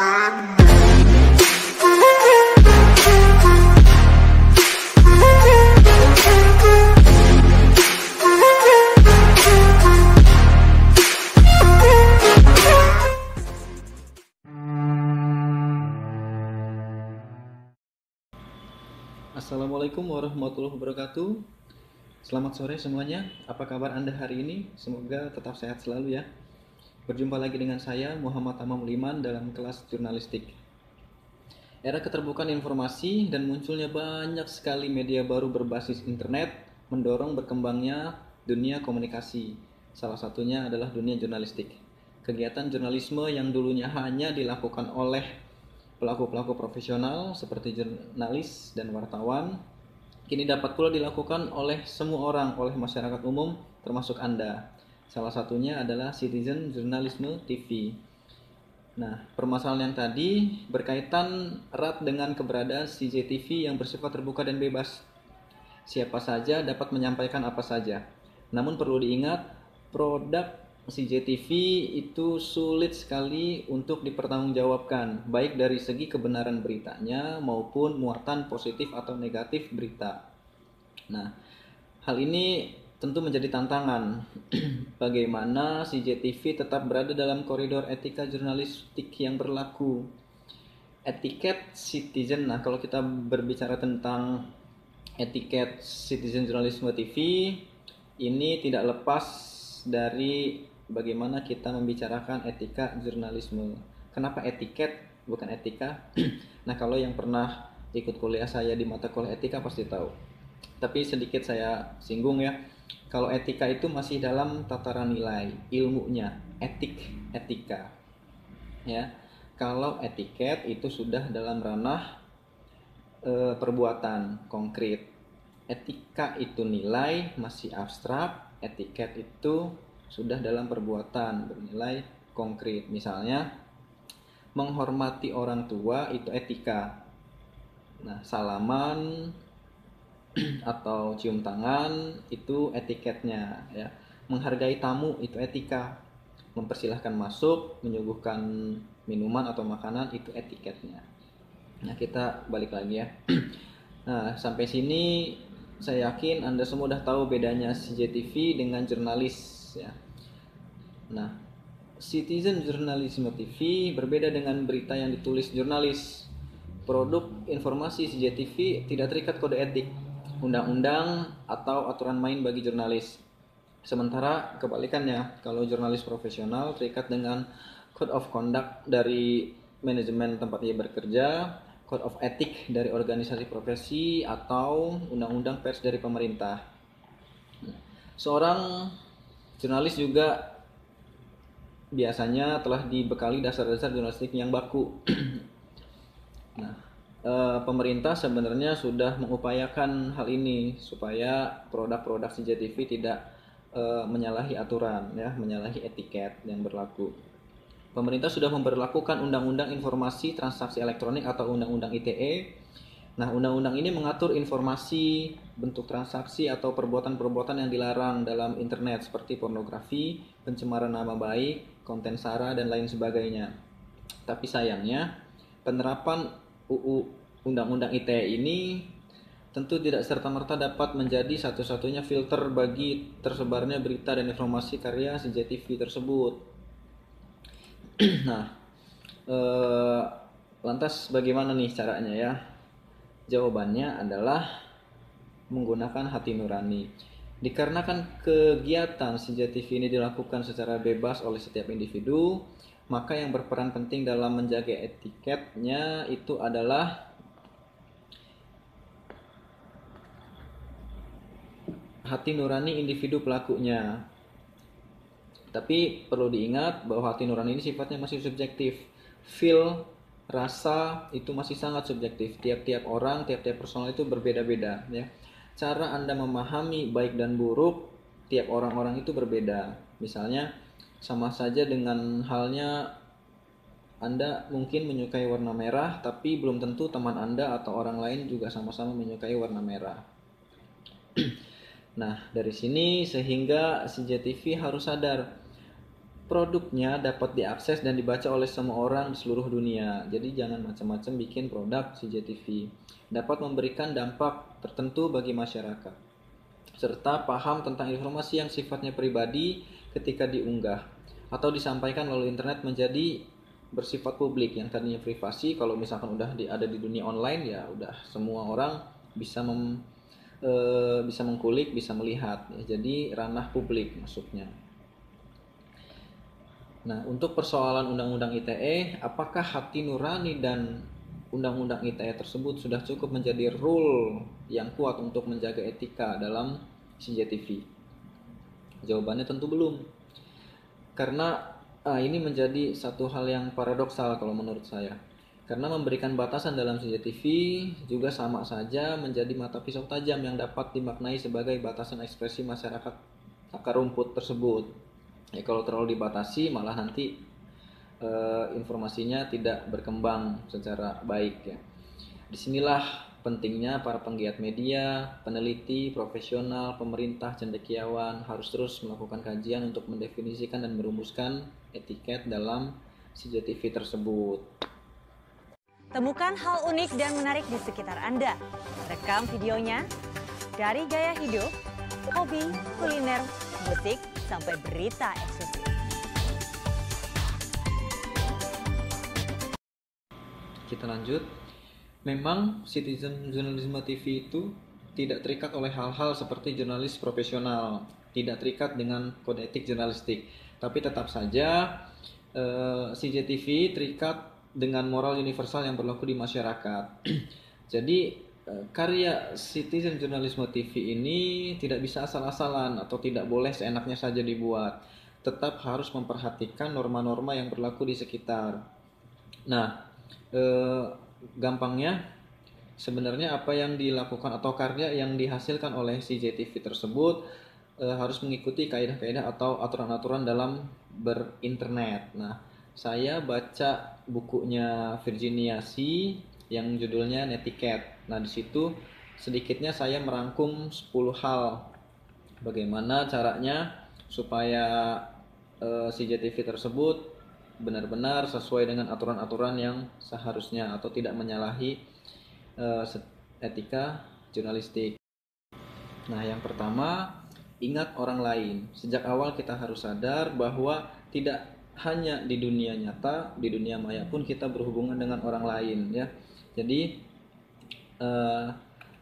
Assalamualaikum warahmatullahi wabarakatuh. Selamat sore semuanya. Apa kabar Anda hari ini? Semoga tetap sehat selalu ya. Berjumpa lagi dengan saya Muhammad Tamam Liman dalam kelas jurnalistik. Era keterbukaan informasi dan munculnya banyak sekali media baru berbasis internet mendorong berkembangnya dunia komunikasi. Salah satunya adalah dunia jurnalistik. Kegiatan jurnalisme yang dulunya hanya dilakukan oleh pelaku-pelaku profesional seperti jurnalis dan wartawan, kini dapat pula dilakukan oleh semua orang, oleh masyarakat umum termasuk Anda. Salah satunya adalah Citizen Journalism TV. Nah, permasalahan yang tadi berkaitan erat dengan keberadaan CJTV yang bersifat terbuka dan bebas. Siapa saja dapat menyampaikan apa saja. Namun perlu diingat, produk CJTV itu sulit sekali untuk dipertanggungjawabkan, baik dari segi kebenaran beritanya maupun muatan positif atau negatif berita. Nah, hal ini tentu menjadi tantangan. Bagaimana CJTV tetap berada dalam koridor etika jurnalistik yang berlaku. Etiket citizen. Nah, kalau kita berbicara tentang etiket Citizen Journalism TV, ini tidak lepas dari bagaimana kita membicarakan etika jurnalisme. Kenapa etiket bukan etika? Nah, kalau yang pernah ikut kuliah saya di mata kuliah etika pasti tahu. Tapi sedikit saya singgung ya. Kalau etika itu masih dalam tataran nilai, ilmunya, etika. Ya. Kalau etiket itu sudah dalam ranah perbuatan konkret. Etika itu nilai, masih abstrak. Etiket itu sudah dalam perbuatan bernilai konkret. Misalnya menghormati orang tua itu etika. Nah, salaman atau cium tangan itu etiketnya ya. Menghargai tamu itu etika. Mempersilahkan masuk, menyuguhkan minuman atau makanan itu etiketnya. Nah, kita balik lagi ya. Nah, sampai sini saya yakin Anda semua sudah tahu bedanya CJTV dengan jurnalis ya. Nah, Citizen Journalism TV berbeda dengan berita yang ditulis jurnalis. Produk informasi CJTV tidak terikat kode etik, undang-undang atau aturan main bagi jurnalis. Sementara kebalikannya, kalau jurnalis profesional terikat dengan code of conduct dari manajemen tempat ia bekerja, code of ethic dari organisasi profesi, atau undang-undang pers dari pemerintah. Seorang jurnalis juga biasanya telah dibekali dasar-dasar jurnalistik yang baku. Nah, pemerintah sebenarnya sudah mengupayakan hal ini supaya produk-produk CJTV tidak menyalahi aturan, ya, menyalahi etiket yang berlaku. Pemerintah sudah memberlakukan Undang-Undang Informasi Transaksi Elektronik atau Undang-Undang ITE. Nah, undang-undang ini mengatur informasi, bentuk transaksi atau perbuatan-perbuatan yang dilarang dalam internet seperti pornografi, pencemaran nama baik, konten sara, dan lain sebagainya. Tapi sayangnya, penerapan UU Undang-Undang ITE ini tentu tidak serta-merta dapat menjadi satu-satunya filter bagi tersebarnya berita dan informasi karya CJTV tersebut. Nah, lantas bagaimana nih caranya ya? Jawabannya adalah menggunakan hati nurani. Dikarenakan kegiatan CJTV ini dilakukan secara bebas oleh setiap individu, maka yang berperan penting dalam menjaga etiketnya itu adalah hati nurani individu pelakunya. Tapi perlu diingat bahwa hati nurani ini sifatnya masih subjektif. Feel, rasa itu masih sangat subjektif. Tiap-tiap orang, tiap-tiap personal itu berbeda-beda ya. Cara Anda memahami baik dan buruk tiap orang-orang itu berbeda. Misalnya sama saja dengan halnya Anda mungkin menyukai warna merah, tapi belum tentu teman Anda atau orang lain juga sama-sama menyukai warna merah. Nah, dari sini sehingga CJTV harus sadar produknya dapat diakses dan dibaca oleh semua orang di seluruh dunia. Jadi jangan macam-macam bikin produk CJTV. Dapat memberikan dampak tertentu bagi masyarakat, serta paham tentang informasi yang sifatnya pribadi ketika diunggah atau disampaikan melalui internet menjadi bersifat publik. Yang tadinya privasi, kalau misalkan udah ada di dunia online, ya udah semua orang bisa bisa mengkulik, bisa melihat, ya. Jadi ranah publik maksudnya. Nah, untuk persoalan Undang-Undang ITE, apakah hati nurani dan Undang-Undang ITE tersebut sudah cukup menjadi rule yang kuat untuk menjaga etika dalam CJTV? Jawabannya tentu belum. Karena ini menjadi satu hal yang paradoksal kalau menurut saya. Karena memberikan batasan dalam CJTV juga sama saja menjadi mata pisau tajam yang dapat dimaknai sebagai batasan ekspresi masyarakat akar rumput tersebut. Ya, kalau terlalu dibatasi malah nanti informasinya tidak berkembang secara baik, ya. Disinilah pentingnya para penggiat media, peneliti, profesional, pemerintah, cendekiawan harus terus melakukan kajian untuk mendefinisikan dan merumuskan etiket dalam CJTV tersebut. Temukan hal unik dan menarik di sekitar Anda. Rekam videonya dari gaya hidup, hobi, kuliner, musik, sampai berita eksklusif. Kita lanjut. Memang Citizen Journalism TV itu tidak terikat oleh hal-hal seperti jurnalis profesional, tidak terikat dengan kode etik jurnalistik, tapi tetap saja CJTV terikat dengan moral universal yang berlaku di masyarakat. Jadi karya Citizen Journalism TV ini tidak bisa asal-asalan atau tidak boleh seenaknya saja dibuat. Tetap harus memperhatikan norma-norma yang berlaku di sekitar. Nah, gampangnya sebenarnya apa yang dilakukan atau karya yang dihasilkan oleh CJTV tersebut harus mengikuti kaidah-kaidah atau aturan-aturan dalam berinternet. Nah, saya baca bukunya Virginia C yang judulnya Netiquette. Nah, di situ sedikitnya saya merangkum 10 hal bagaimana caranya supaya CJTV tersebut benar-benar sesuai dengan aturan-aturan yang seharusnya atau tidak menyalahi etika jurnalistik. Nah, yang pertama, ingat orang lain. Sejak awal kita harus sadar bahwa tidak hanya di dunia nyata, di dunia maya pun kita berhubungan dengan orang lain, ya. Jadi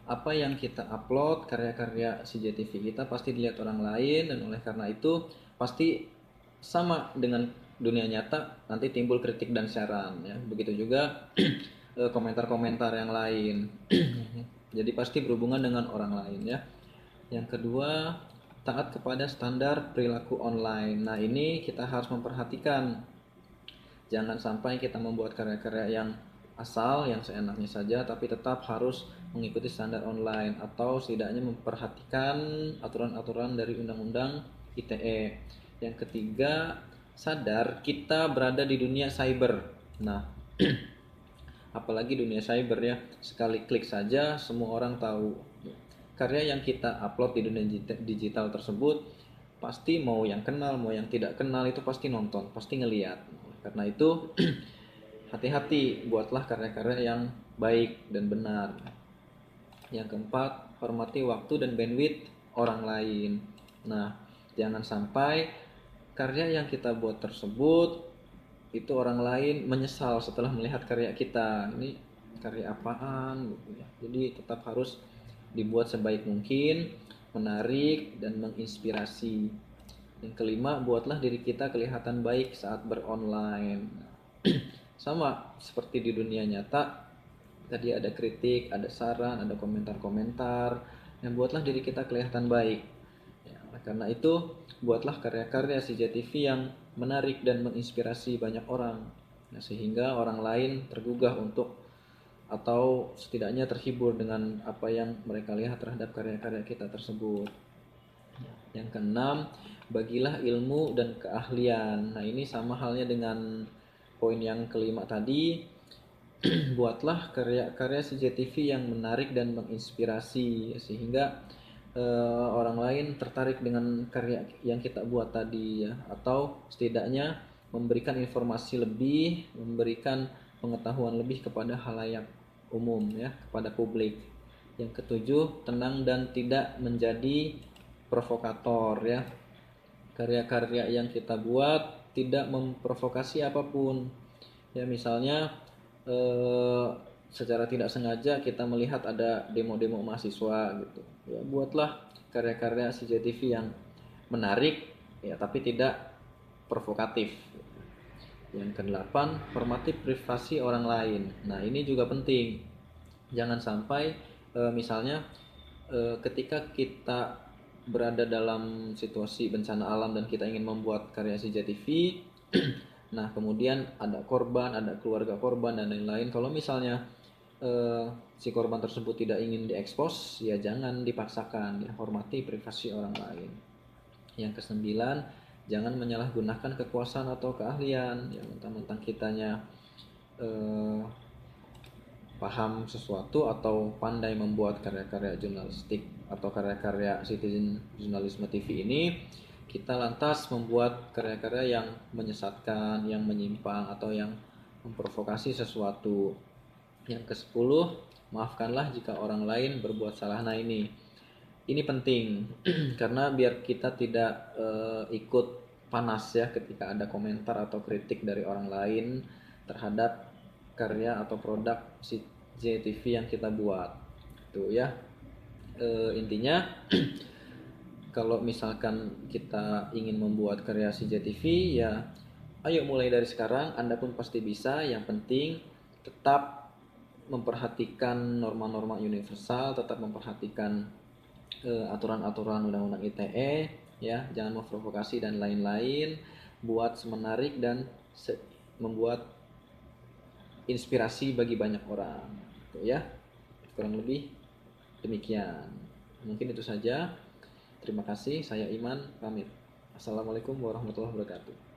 apa yang kita upload, karya-karya CJTV kita pasti dilihat orang lain, dan oleh karena itu pasti sama dengan dunia nyata, nanti timbul kritik dan saran, ya. Begitu juga komentar-komentar yang lain. Jadi pasti berhubungan dengan orang lain, ya. Yang kedua, taat kepada standar perilaku online. Nah, ini kita harus memperhatikan. Jangan sampai kita membuat karya-karya yang asal, yang seenaknya saja, tapi tetap harus mengikuti standar online atau setidaknya memperhatikan aturan-aturan dari Undang-Undang ITE. Yang ketiga, sadar kita berada di dunia cyber. Nah, apalagi dunia cyber, ya. Sekali klik saja semua orang tahu. Karya yang kita upload di dunia digital tersebut pasti mau yang kenal mau yang tidak kenal itu pasti nonton, pasti ngeliat. Karena itu hati-hati, buatlah karya-karya yang baik dan benar. Yang keempat, hormati waktu dan bandwidth orang lain. Nah, jangan sampai karya yang kita buat tersebut itu orang lain menyesal setelah melihat karya kita. Ini karya apaan gitu, ya. Jadi tetap harus dibuat sebaik mungkin, menarik dan menginspirasi. Yang kelima, buatlah diri kita kelihatan baik saat beronline. Sama seperti di dunia nyata, tadi ada kritik, ada saran, ada komentar-komentar, yang buatlah diri kita kelihatan baik, ya. Karena itu buatlah karya-karya CJTV yang menarik dan menginspirasi banyak orang, ya, sehingga orang lain tergugah untuk atau setidaknya terhibur dengan apa yang mereka lihat terhadap karya-karya kita tersebut. Yang keenam, bagilah ilmu dan keahlian. Nah, ini sama halnya dengan poin yang kelima tadi. Buatlah karya-karya CJTV yang menarik dan menginspirasi, sehingga orang lain tertarik dengan karya yang kita buat tadi ya, atau setidaknya memberikan informasi lebih, memberikan pengetahuan lebih kepada halayak umum ya, kepada publik. Yang ketujuh, tenang dan tidak menjadi provokator ya. Karya-karya yang kita buat tidak memprovokasi apapun. Ya misalnya secara tidak sengaja kita melihat ada demo-demo mahasiswa gitu. Ya buatlah karya-karya CCTV yang menarik ya tapi tidak provokatif. Yang kedelapan, hormati privasi orang lain. Nah, ini juga penting. Jangan sampai misalnya ketika kita berada dalam situasi bencana alam dan kita ingin membuat karya CCTV, nah kemudian ada korban, ada keluarga korban dan lain-lain. Kalau misalnya si korban tersebut tidak ingin diekspos, ya jangan dipaksakan. Ya, hormati privasi orang lain. Yang kesembilan, jangan menyalahgunakan kekuasaan atau keahlian. Ya mentang-mentang kitanya paham sesuatu atau pandai membuat karya-karya jurnalistik atau karya-karya citizen jurnalisme TV ini, kita lantas membuat karya-karya yang menyesatkan, yang menyimpang atau yang memprovokasi sesuatu. Yang ke-10, maafkanlah jika orang lain berbuat salah. Nah ini penting karena biar kita tidak ikut panas ya ketika ada komentar atau kritik dari orang lain terhadap karya atau produk CCTV yang kita buat. Tuh ya. Intinya kalau misalkan kita ingin membuat karya CCTV ya ayo mulai dari sekarang, Anda pun pasti bisa. Yang penting tetap memperhatikan norma-norma universal, tetap memperhatikan aturan-aturan undang-undang ITE ya, jangan memprovokasi dan lain-lain, buat semenarik dan membuat inspirasi bagi banyak orang gitu ya. Kurang lebih demikian. Mungkin itu saja. Terima kasih, saya Iman pamit. Assalamualaikum warahmatullahi wabarakatuh.